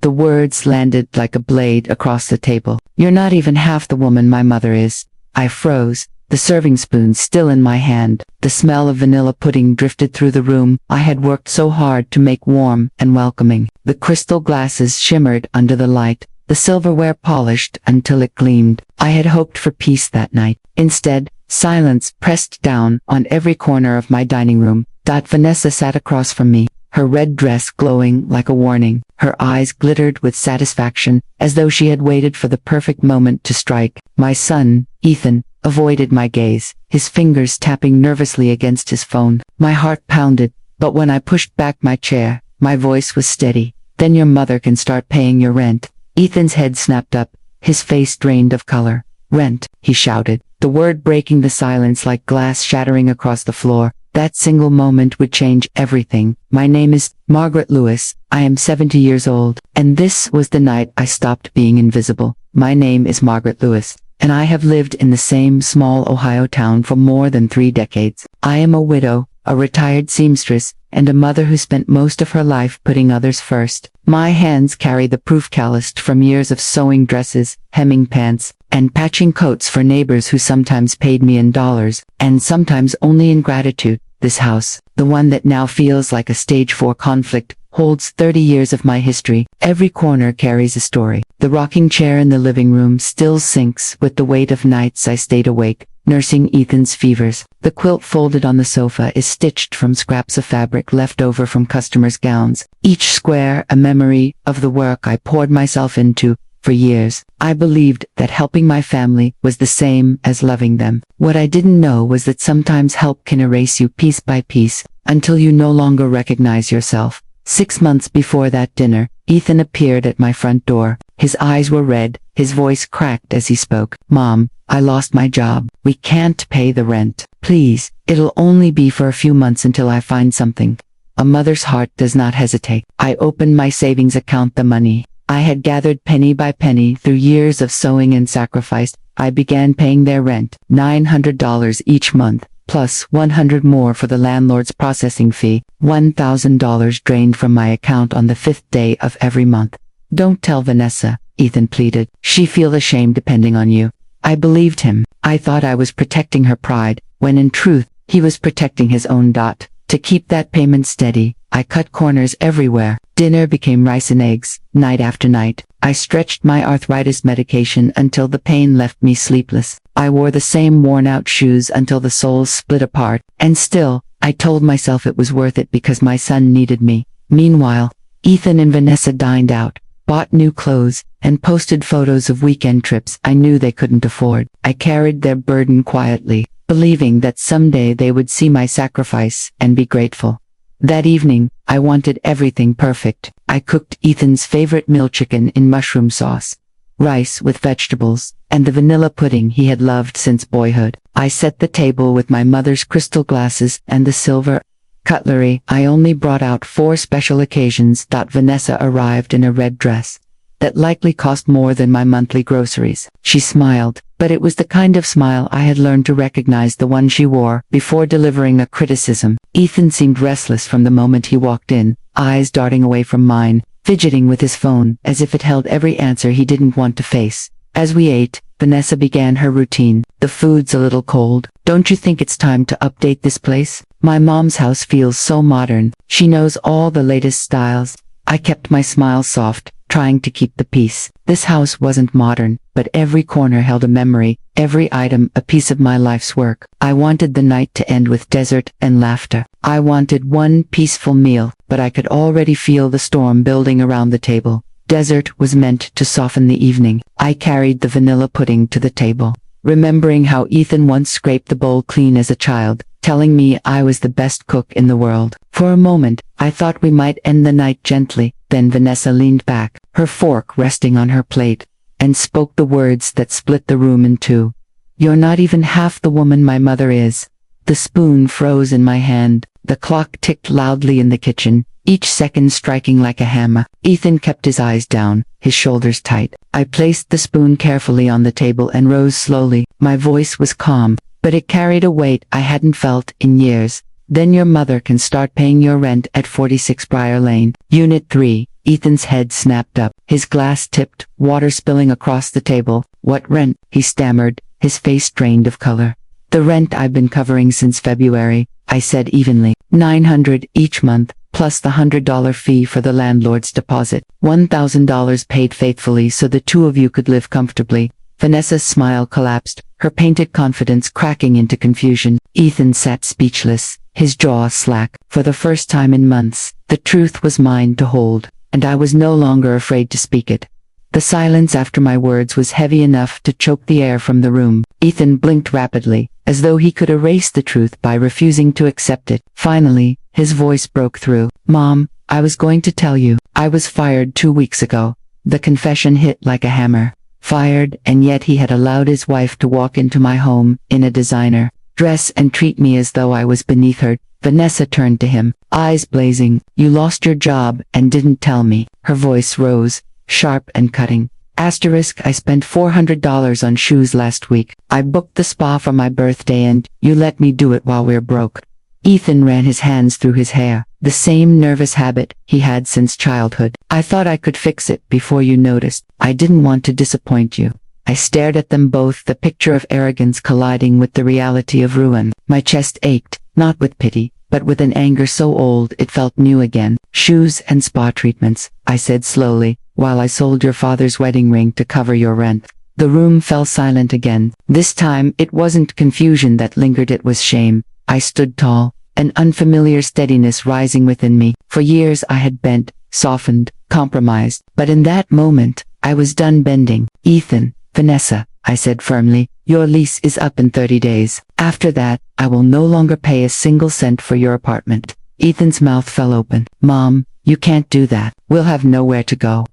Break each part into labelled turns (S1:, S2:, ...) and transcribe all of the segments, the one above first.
S1: The words landed like a blade across the table. "You're not even half the woman my mother is." I froze, the serving spoon still in my hand. The smell of vanilla pudding drifted through the room I had worked so hard to make warm and welcoming. The crystal glasses shimmered under the light, the silverware polished until it gleamed. I had hoped for peace that night. Instead, silence pressed down on every corner of my dining room. Vanessa sat across from me, her red dress glowing like a warning. Her eyes glittered with satisfaction, as though she had waited for the perfect moment to strike. My son, Ethan, avoided my gaze, his fingers tapping nervously against his phone. My heart pounded, but when I pushed back my chair, my voice was steady. "Then your mother can start paying your rent." Ethan's head snapped up, his face drained of color. "Rent," he shouted, the word breaking the silence like glass shattering across the floor. That single moment would change everything. "My name is Margaret Lewis. I am 70 years old." And this was the night I stopped being invisible. "My name is Margaret Lewis, and I have lived in the same small Ohio town for more than 3 decades. I am a widow, a retired seamstress, and a mother who spent most of her life putting others first. My hands carry the proof calloused from years of sewing dresses, hemming pants, and patching coats for neighbors who sometimes paid me in dollars, and sometimes only in gratitude. This house, the one that now feels like a stage 4 conflict, holds 30 years of my history. Every corner carries a story. The rocking chair in the living room still sinks with the weight of nights I stayed awake, nursing Ethan's fevers. The quilt folded on the sofa is stitched from scraps of fabric left over from customers' gowns, each square a memory of the work I poured myself into. For years, I believed that helping my family was the same as loving them. What I didn't know was that sometimes help can erase you piece by piece, until you no longer recognize yourself. 6 months before that dinner, Ethan appeared at my front door. His eyes were red, his voice cracked as he spoke. "Mom, I lost my job. We can't pay the rent. Please, it'll only be for a few months until I find something." A mother's heart does not hesitate. I opened my savings account. The money I had gathered penny by penny through years of sewing and sacrifice. I began paying their rent, $900 each month, plus $100 more for the landlord's processing fee. $1,000 drained from my account on the 5th day of every month. "Don't tell Vanessa," Ethan pleaded. "She feels ashamed depending on you." I believed him. I thought I was protecting her pride, when in truth, he was protecting his own. To keep that payment steady, I cut corners everywhere. Dinner became rice and eggs, night after night. I stretched my arthritis medication until the pain left me sleepless. I wore the same worn-out shoes until the soles split apart. And still, I told myself it was worth it because my son needed me. Meanwhile, Ethan and Vanessa dined out, bought new clothes, and posted photos of weekend trips I knew they couldn't afford. I carried their burden quietly, believing that someday they would see my sacrifice and be grateful. That evening, I wanted everything perfect. I cooked Ethan's favorite meal, chicken in mushroom sauce, rice with vegetables, and the vanilla pudding he had loved since boyhood. I set the table with my mother's crystal glasses and the silver cutlery. I only brought out 4 special occasions. Vanessa arrived in a red dress that likely cost more than my monthly groceries. She smiled, but it was the kind of smile I had learned to recognize, the one she wore before delivering a criticism. Ethan seemed restless from the moment he walked in, eyes darting away from mine, fidgeting with his phone as if it held every answer he didn't want to face. As we ate, Vanessa began her routine. "The food's a little cold. Don't you think it's time to update this place? My mom's house feels so modern. She knows all the latest styles." I kept my smile soft, trying to keep the peace. This house wasn't modern, but every corner held a memory, every item a piece of my life's work. I wanted the night to end with dessert and laughter. I wanted one peaceful meal, but I could already feel the storm building around the table. Dessert was meant to soften the evening. I carried the vanilla pudding to the table, remembering how Ethan once scraped the bowl clean as a child, telling me I was the best cook in the world. For a moment, I thought we might end the night gently. Then Vanessa leaned back, her fork resting on her plate, and spoke the words that split the room in two. "You're not even half the woman my mother is." The spoon froze in my hand. The clock ticked loudly in the kitchen, each second striking like a hammer. Ethan kept his eyes down, his shoulders tight. I placed the spoon carefully on the table and rose slowly. My voice was calm, but it carried a weight I hadn't felt in years. Then your mother can start paying your rent at 46 Briar Lane, Unit 3. Ethan's head snapped up, his glass tipped, water spilling across the table. What rent? He stammered, his face drained of color. The rent I've been covering since February, I said evenly. $900 each month, plus the $100 fee for the landlord's deposit. $1,000 paid faithfully so the two of you could live comfortably. Vanessa's smile collapsed, her painted confidence cracking into confusion. Ethan sat speechless, his jaw slack. For the first time in months, the truth was mine to hold, and I was no longer afraid to speak it. The silence after my words was heavy enough to choke the air from the room. Ethan blinked rapidly, as though he could erase the truth by refusing to accept it. Finally, his voice broke through. Mom, I was going to tell you, I was fired 2 weeks ago. The confession hit like a hammer. Fired, and yet he had allowed his wife to walk into my home, in a designer dress, and treat me as though I was beneath her. Vanessa turned to him, eyes blazing. You lost your job and didn't tell me. Her voice rose, sharp and cutting. Asterisk, I spent $400 on shoes last week. I booked the spa for my birthday and you let me do it while we're broke. Ethan ran his hands through his hair, the same nervous habit he had since childhood. I thought I could fix it before you noticed. I didn't want to disappoint you. I stared at them both, the picture of arrogance colliding with the reality of ruin. My chest ached, not with pity, but with an anger so old it felt new again. Shoes and spa treatments, I said slowly, while I sold your father's wedding ring to cover your rent. The room fell silent again. This time it wasn't confusion that lingered, it was shame. I stood tall, an unfamiliar steadiness rising within me. For years I had bent, softened, compromised, but in that moment, I was done bending. Ethan, Vanessa, I said firmly, your lease is up in 30 days. After that, I will no longer pay a single cent for your apartment. Ethan's mouth fell open. Mom, you can't do that. We'll have nowhere to go.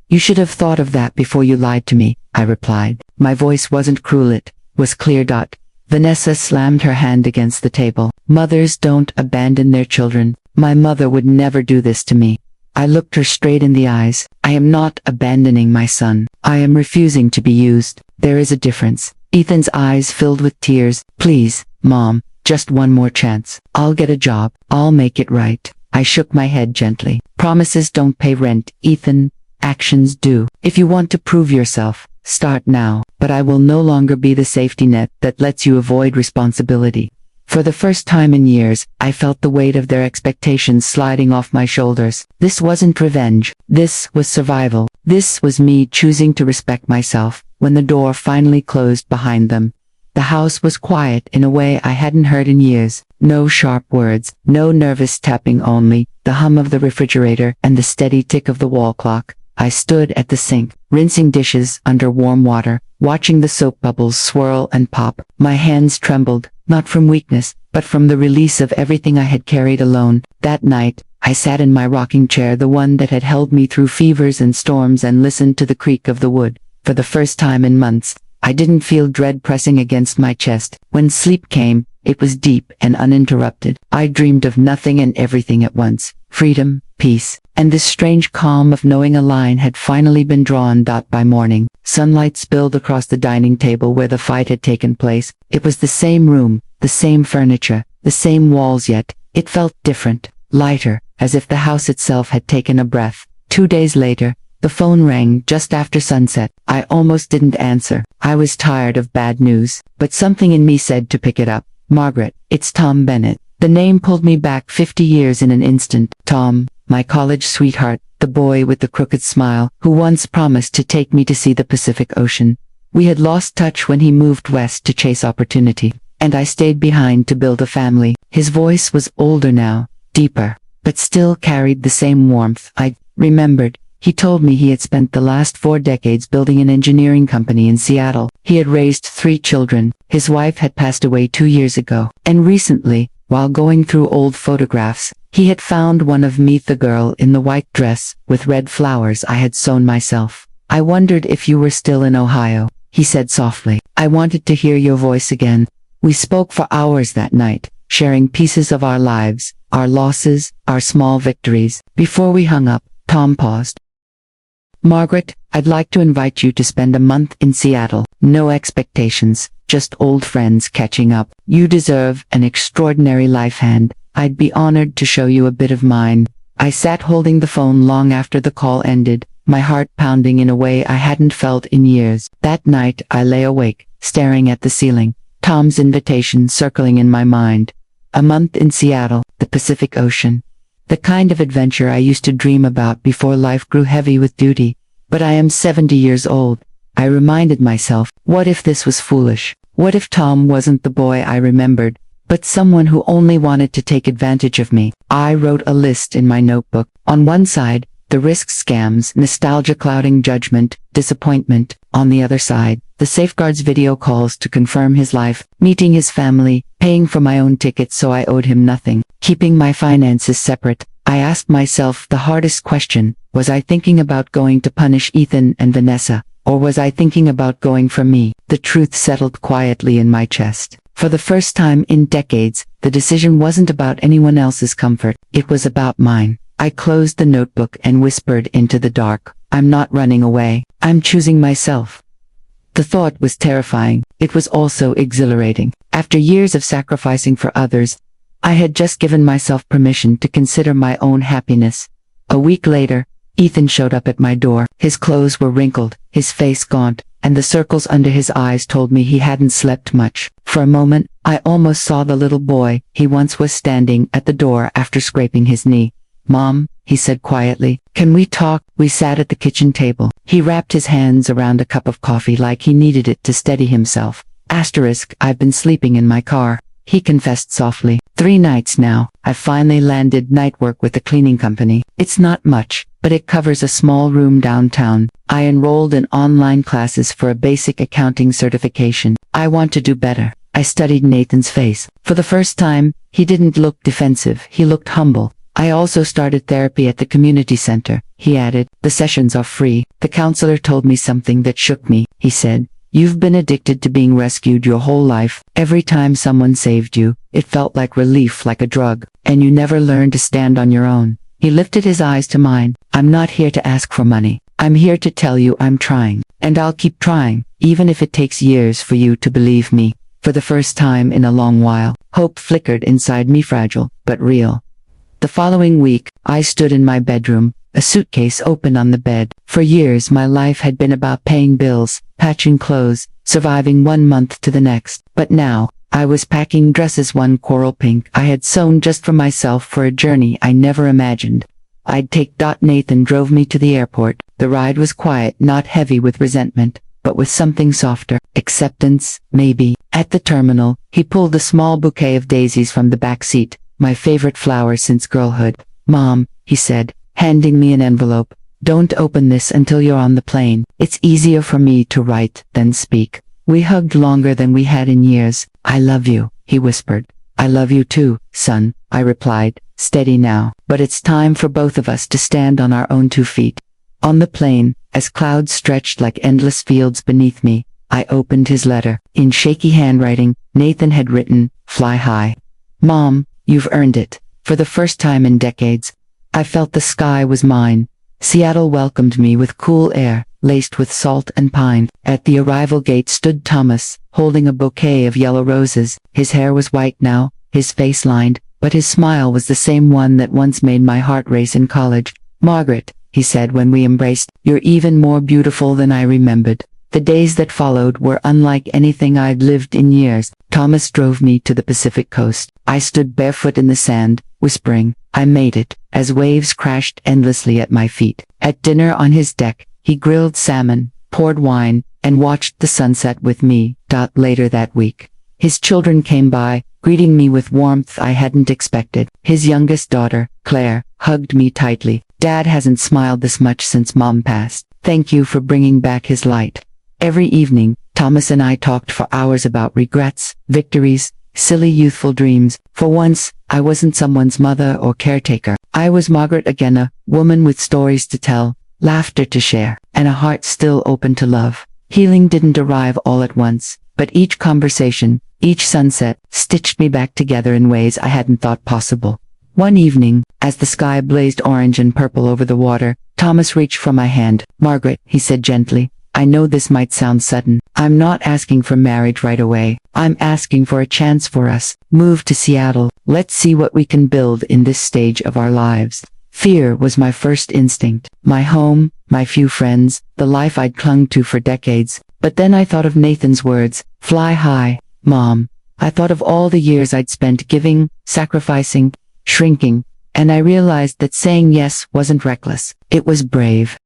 S1: You should have thought of that before you lied to me, I replied. My voice wasn't cruel, it was clear. Vanessa slammed her hand against the table. Mothers don't abandon their children. My mother would never do this to me. I looked her straight in the eyes. I am not abandoning my son. I am refusing to be used. There is a difference. Ethan's eyes filled with tears. Please, Mom, just one more chance. I'll get a job. I'll make it right. I shook my head gently. Promises don't pay rent, Ethan. Actions do. If you want to prove yourself, start now. But I will no longer be the safety net that lets you avoid responsibility. For the first time in years, I felt the weight of their expectations sliding off my shoulders. This wasn't revenge. This was survival. This was me choosing to respect myself. When the door finally closed behind them, the house was quiet in a way I hadn't heard in years. No sharp words, no nervous tapping, only the hum of the refrigerator and the steady tick of the wall clock. I stood at the sink, rinsing dishes under warm water, watching the soap bubbles swirl and pop. My hands trembled, not from weakness, but from the release of everything I had carried alone. That night, I sat in my rocking chair, the one that had held me through fevers and storms, and listened to the creak of the wood. For the first time in months, I didn't feel dread pressing against my chest. When sleep came, it was deep and uninterrupted. I dreamed of nothing and everything at once. Freedom, peace, and this strange calm of knowing a line had finally been drawn. By morning, sunlight spilled across the dining table where the fight had taken place. It was the same room, the same furniture, the same walls, yet it felt different, lighter, as if the house itself had taken a breath. 2 days later, the phone rang just after sunset. I almost didn't answer. I was tired of bad news, but something in me said to pick it up. Margaret, it's Tom Bennett. The name pulled me back 50 years in an instant. Tom, my college sweetheart, the boy with the crooked smile, who once promised to take me to see the Pacific Ocean. We had lost touch when he moved west to chase opportunity, and I stayed behind to build a family. His voice was older now, deeper, but still carried the same warmth. I remembered. He told me he had spent the last 4 decades building an engineering company in Seattle. He had raised 3 children. His wife had passed away 2 years ago. And recently, while going through old photographs, he had found one of me, the girl in the white dress with red flowers I had sewn myself. I wondered if you were still in Ohio, he said softly. I wanted to hear your voice again. We spoke for hours that night, sharing pieces of our lives, our losses, our small victories. Before we hung up, Tom paused. Margaret, I'd like to invite you to spend a month in Seattle. No expectations, just old friends catching up. You deserve an extraordinary life, and I'd be honored to show you a bit of mine. I sat holding the phone long after the call ended, my heart pounding in a way I hadn't felt in years. That night I lay awake, staring at the ceiling, Tom's invitation circling in my mind. A month in Seattle, the Pacific Ocean. The kind of adventure I used to dream about before life grew heavy with duty. But I am 70 years old. I reminded myself, what if this was foolish? What if Tom wasn't the boy I remembered, but someone who only wanted to take advantage of me? I wrote a list in my notebook. On one side, the risks, scams, nostalgia clouding judgment, disappointment. On the other side, the safeguards, video calls to confirm his life, meeting his family, paying for my own ticket so I owed him nothing, keeping my finances separate. I asked myself the hardest question: was I thinking about going to punish Ethan and Vanessa, or was I thinking about going for me? The truth settled quietly in my chest. For the first time in decades, the decision wasn't about anyone else's comfort, it was about mine. I closed the notebook and whispered into the dark, I'm not running away, I'm choosing myself. The thought was terrifying, it was also exhilarating. After years of sacrificing for others, I had just given myself permission to consider my own happiness. A week later, Ethan showed up at my door. His clothes were wrinkled, his face gaunt, and the circles under his eyes told me he hadn't slept much. For a moment, I almost saw the little boy he once was standing at the door after scraping his knee. Mom, he said quietly, can we talk? We sat at the kitchen table. He wrapped his hands around a cup of coffee like he needed it to steady himself. I've been sleeping in my car, he confessed softly. 3 nights now. I've finally landed night work with the cleaning company. It's not much, but it covers a small room downtown. I enrolled in online classes for a basic accounting certification. I want to do better. I studied Nathan's face. For the first time, he didn't look defensive, he looked humble. I also started therapy at the community center, he added. The sessions are free. The counselor told me something that shook me. He said, you've been addicted to being rescued your whole life. Every time someone saved you, it felt like relief, like a drug, and you never learned to stand on your own. He lifted his eyes to mine. I'm not here to ask for money. I'm here to tell you I'm trying, and I'll keep trying, even if it takes years for you to believe me. For the first time in a long while, hope flickered inside me, fragile, but real. The following week, I stood in my bedroom, a suitcase open on the bed. For years my life had been about paying bills, patching clothes, surviving one month to the next. But now, I was packing dresses, one coral pink I had sewn just for myself, for a journey I never imagined I'd take. Nathan drove me to the airport. The ride was quiet, not heavy with resentment, but with something softer. Acceptance, maybe. At the terminal, he pulled a small bouquet of daisies from the back seat, my favorite flower since girlhood. Mom, he said, handing me an envelope, don't open this until you're on the plane. It's easier for me to write than speak. We hugged longer than we had in years. I love you, he whispered. I love you too, son, I replied, steady now. But it's time for both of us to stand on our own 2 feet. On the plane, as clouds stretched like endless fields beneath me, I opened his letter. In shaky handwriting, Nathan had written, fly high. Mom, you've earned it. For the first time in decades, I felt the sky was mine. Seattle welcomed me with cool air, laced with salt and pine. At the arrival gate stood Thomas, holding a bouquet of yellow roses. His hair was white now, his face lined, but his smile was the same one that once made my heart race in college. Margaret, he said when we embraced, you're even more beautiful than I remembered. The days that followed were unlike anything I'd lived in years. Thomas drove me to the Pacific coast. I stood barefoot in the sand, whispering, I made it, as waves crashed endlessly at my feet. At dinner on his deck, he grilled salmon, poured wine, and watched the sunset with me. Later that week, his children came by, greeting me with warmth I hadn't expected. His youngest daughter, Claire, hugged me tightly. Dad hasn't smiled this much since Mom passed. Thank you for bringing back his light. Every evening, Thomas and I talked for hours about regrets, victories, silly youthful dreams. For once, I wasn't someone's mother or caretaker. I was Margaret again, a woman with stories to tell, laughter to share, and a heart still open to love. Healing didn't arrive all at once, but each conversation, each sunset, stitched me back together in ways I hadn't thought possible. One evening, as the sky blazed orange and purple over the water, Thomas reached for my hand. Margaret, he said gently, I know this might sound sudden. I'm not asking for marriage right away. I'm asking for a chance for us. Move to Seattle. Let's see what we can build in this stage of our lives. Fear was my first instinct. My home, my few friends, the life I'd clung to for decades. But then I thought of Nathan's words, "Fly high, Mom." I thought of all the years I'd spent giving, sacrificing, shrinking, and I realized that saying yes wasn't reckless. It was brave.